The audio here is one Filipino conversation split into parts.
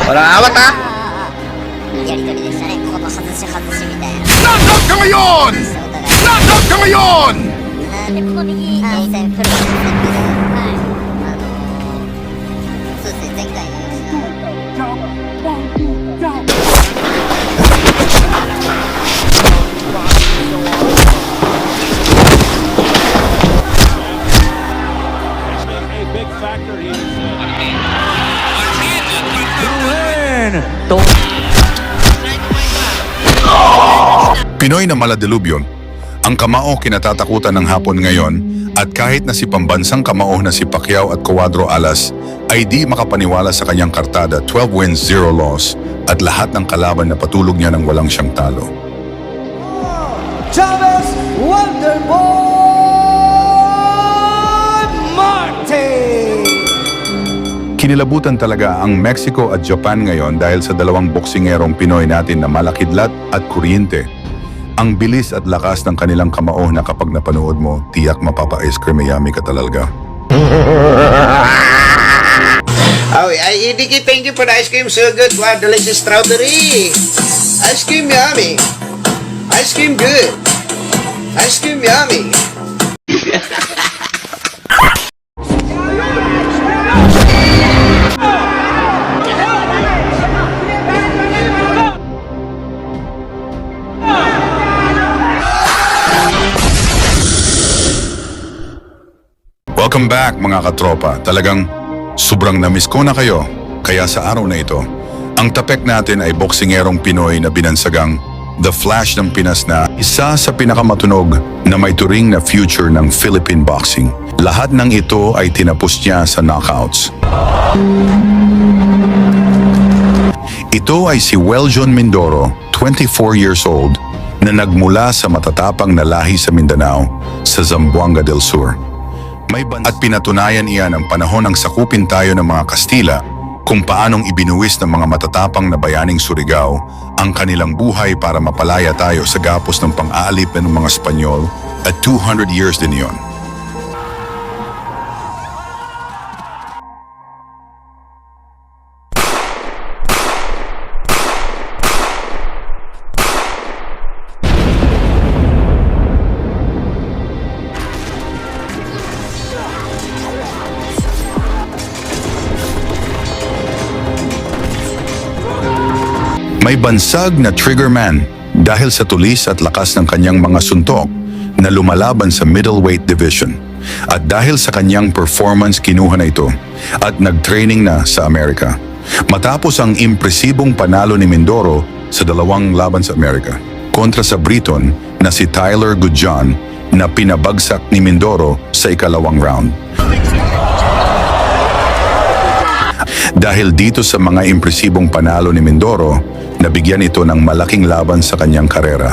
Walang awat ha? やりとりでしたね。この外し外しみたいな。 Knock ka ngayon! そうお互い Knock ka ngayon! でこの右4戦フルなんですけど、はいそうですね、前回の吉田 A big factor here. Pinoy na maladelubyon. Ang kamao kinatatakutan ng Hapon ngayon at kahit na si pambansang kamao na si Pacquiao at Cuadro Alas ay di makapaniwala sa kanyang kartada 12 wins, 0 loss at lahat ng kalaban na patulog niya ng walang siyang talo. Chavez Wonderboy Martin! Kinilabutan talaga ang Mexico at Japan ngayon dahil sa dalawang boksingerong Pinoy natin na malakidlat at kuryente. Ang bilis at lakas ng kanilang kamao na kapag napanood mo, tiyak mapapa-ice cream yummy ka talaga. Oh, Idiki, thank you for the ice cream. So good. Wow, delicious strawberry. Ice cream yummy. Ice cream good. Ice cream yummy. Welcome back mga katropa. Talagang sobrang namiss ko na kayo. Kaya sa araw na ito, ang tapek natin ay boksingerong Pinoy na binansagang The Flash ng Pinas na isa sa pinakamatunog na may turing na future ng Philippine boxing. Lahat ng ito ay tinapos niya sa knockouts. Ito ay si Weljon Mindoro, 24 years old, na nagmula sa matatapang na lahi sa Mindanao sa Zamboanga del Sur. At pinatunayan iyan ang panahon ng sakupin tayo ng mga Kastila kung paanong ibinuwis ng mga matatapang na bayaning Surigao ang kanilang buhay para mapalaya tayo sa gapos ng pang-aalip ng mga Espanyol at 200 years din iyon. May bansag na trigger man dahil sa tulis at lakas ng kanyang mga suntok na lumalaban sa middleweight division. At dahil sa kanyang performance kinuha na ito at nag-training na sa Amerika. Matapos ang impresibong panalo ni Mindoro sa dalawang laban sa Amerika kontra sa Briton na si Tyler Goodjohn na pinabagsak ni Mindoro sa ikalawang round. Dahil dito sa mga impresibong panalo ni Mindoro, nabigyan ito ng malaking laban sa kanyang karera.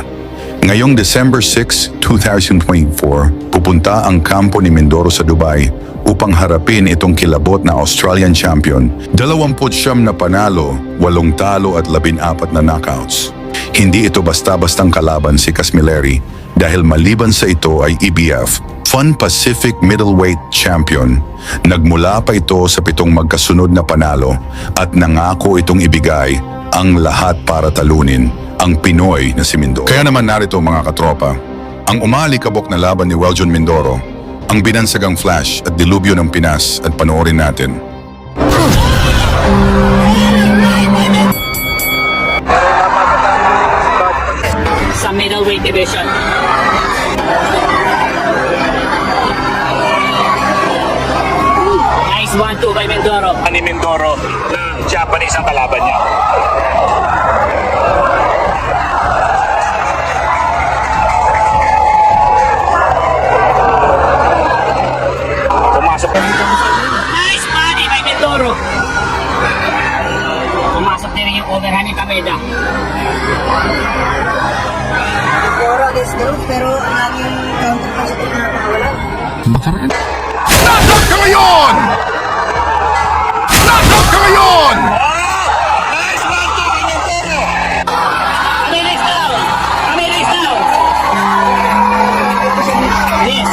Ngayong December 6, 2024, pupunta ang kampo ni Mindoro sa Dubai upang harapin itong kilabot na Australian champion. 29 na panalo, 8 talo at 14 na knockouts. Hindi ito basta-bastang kalaban si Casmilleri dahil maliban sa ito ay EBF, Fun Pacific Middleweight Champion. Nagmula pa ito sa 7 magkasunod na panalo at nangako itong ibigay ang lahat para talunin ang Pinoy na si Mindoro. Kaya naman narito mga katropa, ang umalikabok na laban ni Weljon Mindoro, ang binansagang Flash at Dilubyo ng Pinas at panoorin natin. Sa middleweight division. Nice 1-2 by Mindoro. Ni Mindoro, Japanese ang kalaban niya. Pumasok. Nice body by Mindoro. Pumasok din rin yung overhand ni Kameda. Puro against the roof, pero ang laging counter positive na nakawala. Knock ka ngayon! Knock ka ngayon! Ameris down! Ameris down! Yes.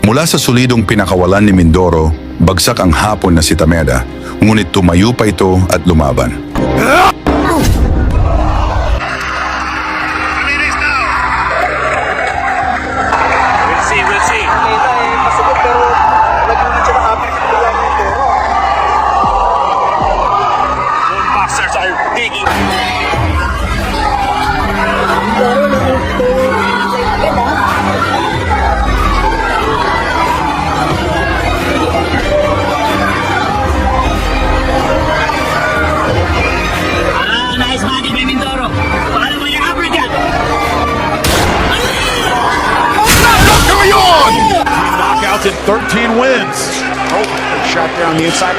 Mula Mula sa solidong pinakawalan ni Mindoro, bagsak ang hapon na si Tameda, ngunit tumayo pa ito at lumaban. We'll see, we'll see. Kanina eh, masugod pero nag-unit siya ng apat sa bigla ng Mindoro. Lone Boxers are digging. Mindoro nag-unit agad ha. Nice body by Mindoro. Paano mo yung uppercut? Knockouts in 13 wins. Oh, shot there on the inside.